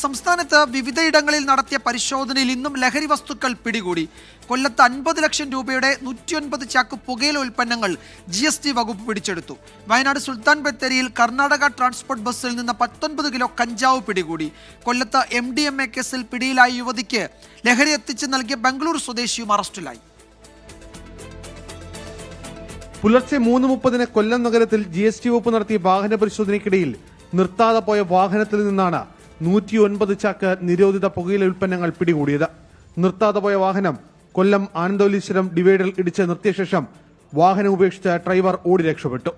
സംസ്ഥാനത്ത് വിവിധയിടങ്ങളിൽ നടത്തിയ പരിശോധനയിൽ ഇന്നും ലഹരി വസ്തുക്കൾ പിടികൂടി. കൊല്ലത്ത് 50 ലക്ഷം രൂപയുടെ 109 ചാക്ക് പുകയില ഉൽപ്പന്നങ്ങൾ GST വകുപ്പ് പിടിച്ചെടുത്തു. വയനാട് സുൽത്താൻ ബത്തേരിയിൽ കർണാടക ട്രാൻസ്പോർട്ട് ബസ്സിൽ നിന്ന് 19 കിലോ കഞ്ചാവ് പിടികൂടി. കൊല്ലത്ത് MDMA കേസിൽ പിടിയിലായ യുവതിക്ക് ലഹരി എത്തിച്ച് നൽകിയ ബംഗളൂരു സ്വദേശിയും അറസ്റ്റിലായി. പുലർച്ചെ 3:30 കൊല്ലം നഗരത്തിൽ GST വകുപ്പ് നടത്തിയ വാഹന പരിശോധനയ്ക്കിടയിൽ നിർത്താതെ പോയ വാഹനത്തിൽ നിന്നാണ് 109 ചാക്ക് നിരോധിത പുകയില ഉൽപ്പന്നങ്ങൾ പിടികൂടിയത്. നിർത്താതെ പോയ വാഹനം കൊല്ലം ആനന്ദവല്ലീശ്വരം ഡിവൈഡറിൽ ഇടിച്ച് നിർത്തിയ ശേഷം വാഹനം ഉപേക്ഷിച്ച ഡ്രൈവർ ഓടി രക്ഷപ്പെട്ടു.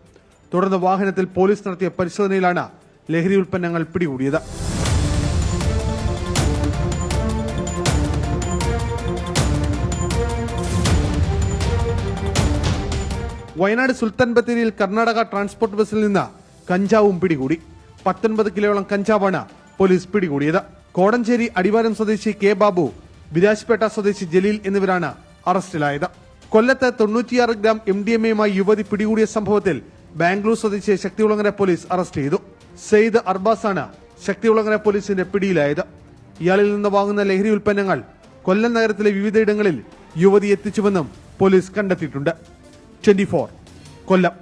തുടർന്ന് വാഹനത്തിൽ പോലീസ് നടത്തിയ പരിശോധനയിലാണ് ലഹരി ഉൽപ്പന്നങ്ങൾ പിടികൂടിയത്. വയനാട് സുൽത്താൻ ബത്തേരിയിൽ കർണാടക ട്രാൻസ്പോർട്ട് ബസ്സിൽ നിന്ന് കഞ്ചാവും പിടികൂടി. 19 കിലോയോളം കഞ്ചാവാണ് പോലീസ് പിടികൂടിയത്. കോടഞ്ചേരി അടിവാരം സ്വദേശി കെ ബാബു, വിരാജ്പേട്ട സ്വദേശി ജലീൽ എന്നിവരാണ് അറസ്റ്റിലായത്. കൊല്ലത്ത് 96 ഗ്രാം MDMAയുമായി യുവതി പിടികൂടിയ സംഭവത്തിൽ ബാംഗ്ലൂർ സ്വദേശിയെ ശക്തികുളങ്ങര പോലീസ് അറസ്റ്റ് ചെയ്തു. സെയ്ദ് അർബാസാണ് ശക്തികുളങ്ങര പോലീസിന്റെ പിടിയിലായത്. ഇയാളിൽ നിന്ന് വാങ്ങുന്ന ലഹരി ഉൽപ്പന്നങ്ങൾ കൊല്ലം നഗരത്തിലെ വിവിധയിടങ്ങളിൽ യുവതി എത്തിച്ചുവെന്നും പോലീസ് കണ്ടെത്തിയിട്ടുണ്ട്. 24 കൊല്ലം.